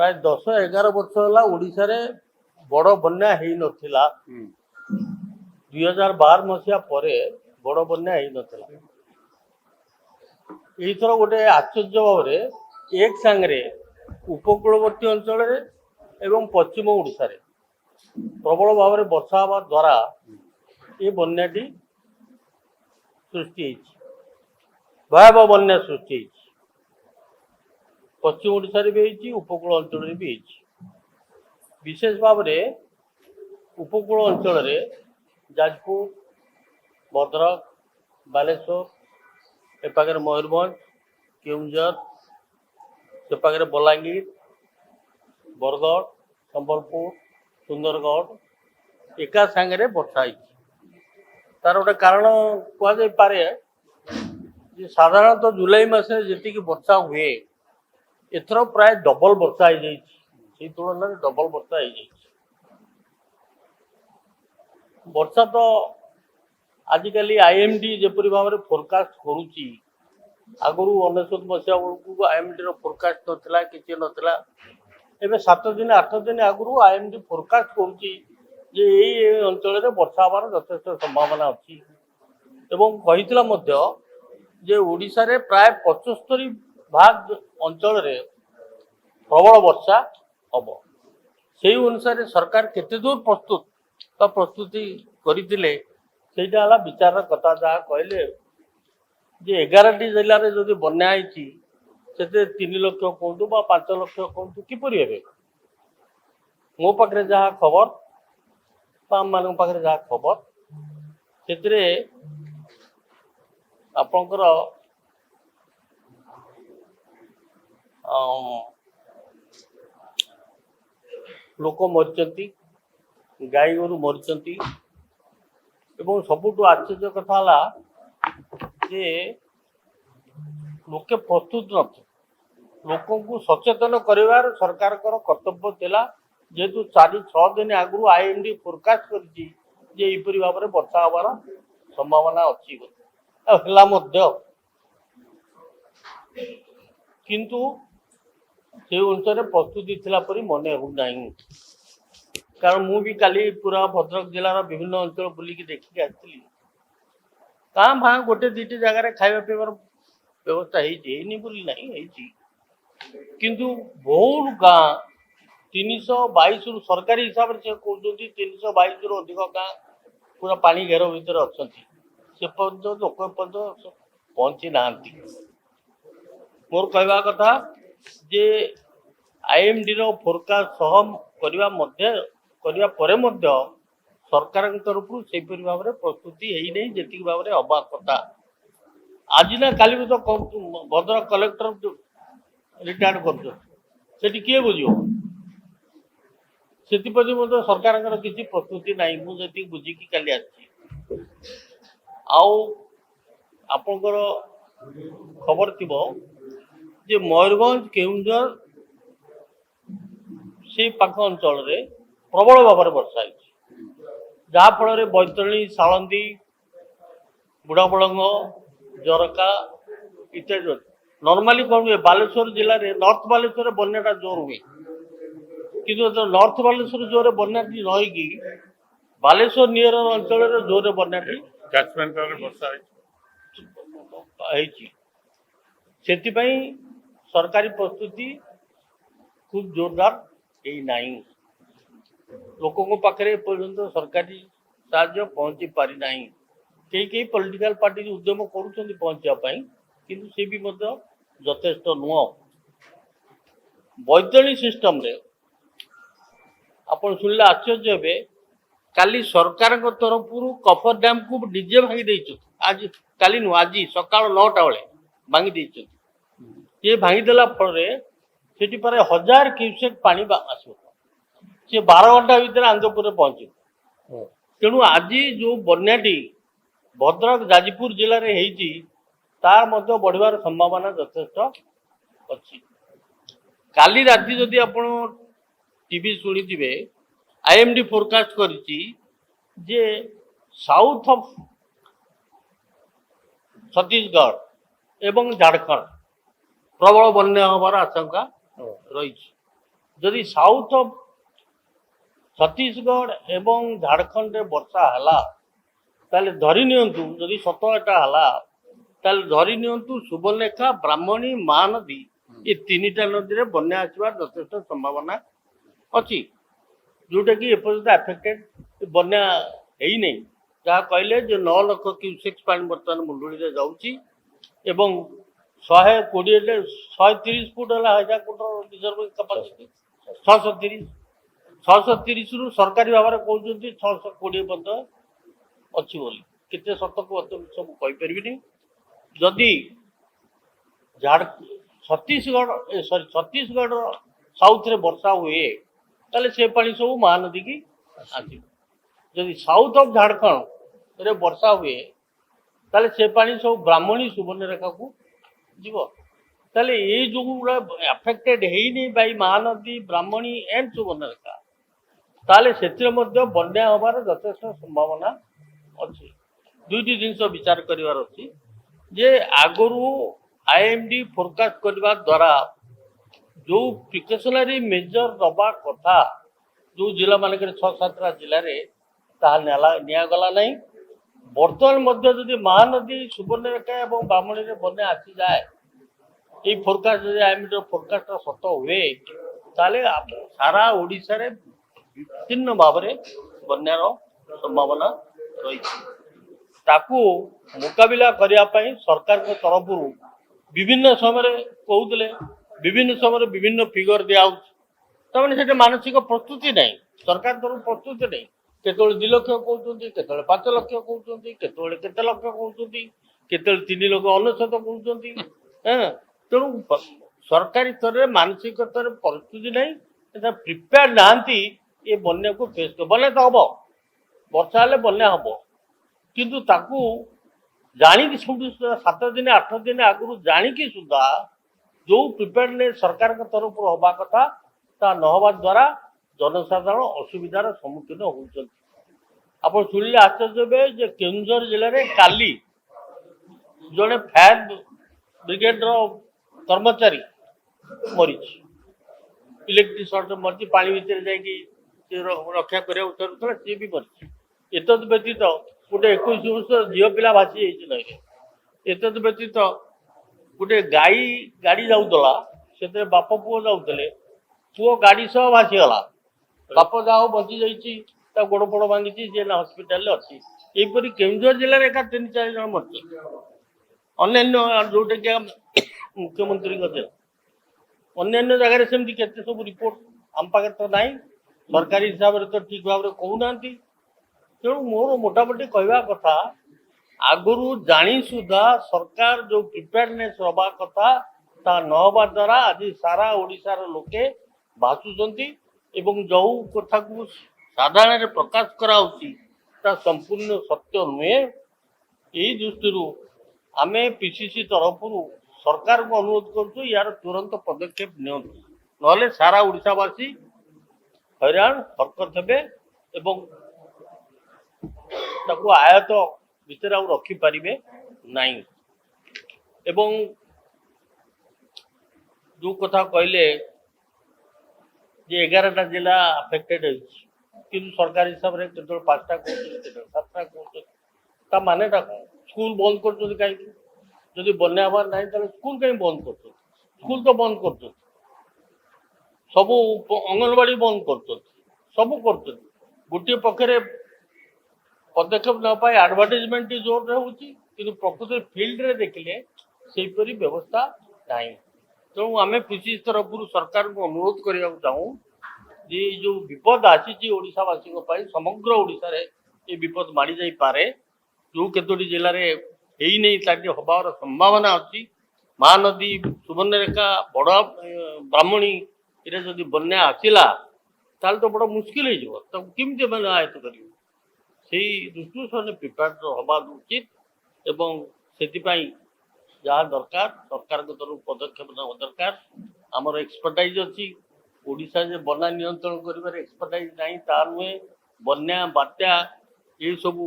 प्राय 10-11 वर्ष है ओडिशा रे बड़ बन्या हो नथिला। 2012 मसीहा परे बड़ बन्या हो नथिला। एथर गोटे आश्चर्य भाव एक सांगे उपकूलवर्ती अंचल एवं पश्चिम ओडिशा रे प्रबल भाव में वर्षा हवा द्वारा ये बन्याटी सृष्टि भयावह बन्या सृष्टि पश्चिम ओडिशा रे भी होती उपकूल अंचल भी होती। विशेष भाव में उपकूल अंचल जाजपुर भद्रक बालेश्वर एपाखे मयूरभंज केउंझर सेपाखे बलांगीर बरगढ़ संबलपुर सुंदरगढ़ एका सांगे वर्षा तार गोटे कारण कहुपे साधारणतः जुलाई मासे जी वर्षा हुए एथर प्राय डबल वर्षा हो तुलन में डबल वर्षा हो वर्षा तो आजिकल आईएमडी जपरी भाव में फोरकास्ट करुच्ची आगुरी 19 मसीहा बेलू आईएमडी फोरकास्ट नाला कि नाला एवं 7 दिन 8 दिन आगुरी आईएमडी फोरकास्ट करुच्ची जे यही अंचल वर्षा हबार यथेष संभावना अच्छी एवं कही जे ओडिशा रे प्राय 75 भाग अंचल प्रबल वर्षा हम से अनुसार सरकार केते दूर प्रस्तुत तो प्रस्तुति करते है विचार कथा जहाँ कहले जे 11टी जिले में जदि बन्या से 3 लाख कहतु 5 लाख कहतु किपर हे मो पाखे जहाँ खबर आम मान पाखे जहाँ खबर से आपणकर लोक मरी गाई गोरु मरी एवं सबुठ आश्चर्य कथा जे लोके प्रस्तुत न लोक को सचेतन कर सरकार कर्तव्य थिला जेहेतु 4-6 दिन आगु आईएमडी फोरकास्ट कर भाव में वर्षा हबार संभावना अच्छी किंतु से अनुसार प्रस्तुति थिला परी मने हो नहीं कारण मु भी काली पूरा भद्रक जिलार विभिन्न अंचल बुलिकी देखिक आसती कहाँ भाँ गोटे 2टी जगार खाଇବା पीबार व्यवस्था नहीं किंतु बहुत गाँ 322 रु सरकारी हिसाब से कहते 322 रु अधिक गाँ पूरा पानी घेर भितर अच्छा से पर्यटन लोक पहुंची ना मोर कहवा कथा जे आईएमडी रो फोरकास्ट सहम करने सरकार तरफ से भाव में प्रस्तुति जी भाव में हवा कथा आज ना काली तो भद्रक कलेक्टर रिटायर्ड कर किए बुझ से सरकार किसी प्रस्तुति ना मुझे बुझिकी काली आपणकर खबर थी जे मयूरभंज केउंझर से पाख अंचल प्रबल भाव में वर्षा जहाँ फल बैतरणी सालंदी बुढ़ाबलंग जरका इत्यादि नॉर्मली कौन हुए बालेश्वर जिले में नॉर्थ बालेश्वर बन्याटा जोर हुए किंतु नॉर्थ बालेश्वर जोर बन्याटी नईकि बालेश्वर नियर अंचल जोर बन्याटी वर्षा से सरकारी प्रस्तुति खूब जोरदार यही नहीं लोकों पाखे पर्यंत सरकारी साहाय्य पहुंची पारि नहीं कई पॉलिटिकल पार्टी उद्यम करुँच पहुंचापी किंतु से भी यथेष्ट नुह बैतरणी सिस्टम रे आपण शुणिले आश्चर्य हे काली सरकार तरफ कफर डैम को निजे भांगी आज काली नुह आज सका 9टा बेले भांगी ये भांगीदेला फल से प्राय 1000 क्यूसेक पानी आसो सी 12 घंटा भितर आंध्रपुर पहुंचे तेणु आज जो बन्याटी भद्रक जाजपुर जिले में तार बढ़वार संभावना यथेष्ट अच्छी काली राति जदि आपण टीवी शुणी आईएमडी फोरकास्ट करिछि जे साउथ ऑफ छत्तीसगढ़ एवं झारखंड प्रबल बन्या हबार आशंका रही जदि साउथ ऑफ छत्तीसगढ़ एवं झारखंड रे वर्षा हला ताले धरी नियंतु जदि सतटा हला ताले धरी नियंतु सुवर्णरेखा ब्राह्मणी महानदी ये तीनटा नदी रे बन्या आसबार यथेष्ट संभावना अच्छी जोटा कि एपर्यंत आफेक्टेड बन्या है नहीं जहाँ कहले जो 9 लाख क्यूसेक्स पानी बर्तमान मुंडुड़ी रे जाउची एवं 120 130 फुट है हजार फुट रिजर्व कैपेसिटी 630 रु सरकारी भाव में कहते 620 पर्यटन अच्छी बोली केते सत को सब कहीपरि जदि छत्तीसगढ़ सॉरी छत्तीसगढ़ साउथ रे वर्षा हुए ताले से पानी सब महानदी की आसी जदि साउथ ऑफ झारखंड रे वर्षा हुए ताले से पानी सब ब्राह्मणी सुवर्णरेखा को जीव ताले ये जो अफेक्टेड है by Mahanadi Brahmani and Subarnarekha ताले से बन्या हबार यथेष्ट संभावना अच्छी दुईटी जिनस विचार करिवार अच्छी जे आगरू आईएमडी फोरकास्ट करने द्वारा जो प्रिकसनरी मेजर दबा कथा जो जिला मानक 6-7 जिले में निगला नहीं बर्तमान मध्य जदि महानदी सुवर्णरेखा और ब्राह्मणी रे बन्या आसी जाए ये फोरकास्ट आईएमडी फोरकास्ट सत हुए ताले सारा ओडिशा रे विभिन्न भाव में बन्यार संभावना रही मुकाबिला करने सरकार के तरफ विभिन्न समय कहते विभिन्न समय विभिन्न फिगर दिखाई से मानसिक प्रस्तुति नहीं सरकार तरफ प्रस्तुति नहीं केतବେଳେ 2 लक्ष कहते केतବେଳେ 5 लक्ष कहते केतବେଳେ केते लक्ष कहते केतବେଳେ 3 लाख 99 कहते तेणु सरकारी स्तर में मानसिक स्तर प्रस्तुति नहीं प्रिपेयर नहांती ये बन्या को फेस कर बन्या तो हम वर्षा हेल्ले बन्या हम किंतु ताकू जाणी सब 7 दिन 8 दिन आगु जाणी सुधा जो प्रिपेयरनेस सरकार के तरफ हवा कथा ता न हवा द्वारा जनसाधारण असुविधार सम्मुखीन होती आप शुणिले आश्चर्य हे केन्दुझर जिले में काली जड़े फायर ब्रिगेड कर्मचारी मरी इलेक्ट्रिक सर्ट मरी पा भितर जा रक्षा करने सी भी मरी एत व्यतीत गोटे 21 वर्ष झील पिला भासी जाइए एत व्यतीत गोटे गाई गाड़ी जाऊला से बाप पुओ जाऊे पुओ गाड़ी सह भासीगला बाप जहाँ बची जा गोड़ फोड़ भांगी सी हस्पिटाल अच्छी यहीपरि केन्दुझर जिले में एका 3-4 जन मरते अन्य जोटा कि मुख्यमंत्री अन्य जगह सेमती केते सब रिपोर्ट आम पाखे तो ना सरकारी हिसाब से तो ठीक भाव में कहूना तेणु मोर मोटामोटी कहवा कथा आगुरी जानी सुधा सरकार जो प्रिपेयरनेस हवा कथा ता न हवा द्वारा आज सारा ओडिशार लोके भाषुंट एवं जो कथा को साधारण प्रकाश करा संपूर्ण सत्य नुहे यही दृष्टि आम पीसीसी तरफ सरकार को अनुरोध करूँ यार तुरंत पदक्षेप ना सारा ओडिशावासी हैरान हरकत हे एवं ताको आयत भितर आउ रखिपारे नाई एवं जो कथा कहले जे 11टा जिला अफेक्टेड किंतु सरकार हिसाब से केवल 5टा कहते 7टा कहते मानेटा कौन स्कूल बंद कर कहीं जदि बन्या हबार ना स्कूल कहीं बंद कर स्कूल तो बंद कर सब अंगनवाड़ी बंद कर सब कर गोटे पक्षे पदक्षेप न पाई एडवर्टाइजमेंट जोर होती प्रकृत फिल्ड रे देखिले सेपरी व्यवस्था ना तेणु आम पीसी तरफ सरकार को अनुरोध करने चाहूँ जे जो विपद आसी ओडिशावासी समग्र ओडिशा रे ये विपद माड़ी जाई पारे जो केतोटी जिले में नहीं हबार संभावना अच्छी महानदी सुवर्णरेखा बड़ ब्राह्मणी ये जदि बन्या आसला ताल तो बड़ा मुस्किल हो केमती मैंने आयत्त कर दृष्टि से प्रिपेयर हवा उचित एवं से जहाँ दरकार सरकार के तरफ पदक्षेप ना दरकार आमर एक्सपर्टाइज अच्छी ओडिशा जे बना नियंत्रण कर एक्सपर्टाइज नहीं ता नुहे बन्या बात्या ये सब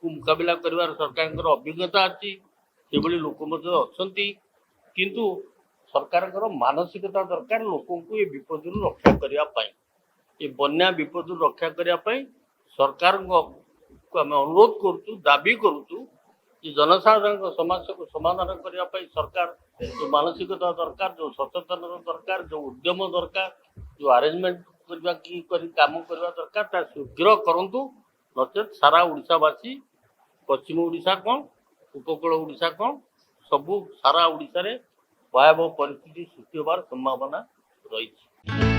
को मुकाबिला कर सरकार अभिज्ञता अच्छी से लोक अच्छा किंतु सरकार मानसिकता दरकार लोक को ये विपद रक्षा करने ये बन्या विपद रक्षा करने सरकार को आम अनुरोध करुचु दाबी करुचु कि जनसाधारण समस्या को समाधान करने सरकार जो मानसिकता दरकार जो सचेतन दरकार जो उद्यम दरकार जो अरेंजमेंट काम करने दरकार शीघ्र करूँ नचेत सारा ओडिशावासी पश्चिम ओडिशा कौन उपकूल ओडिशा कौन सबू सारा ओडिशा रे भयावह परिस्थिति सृष्टि होवार संभावना रही।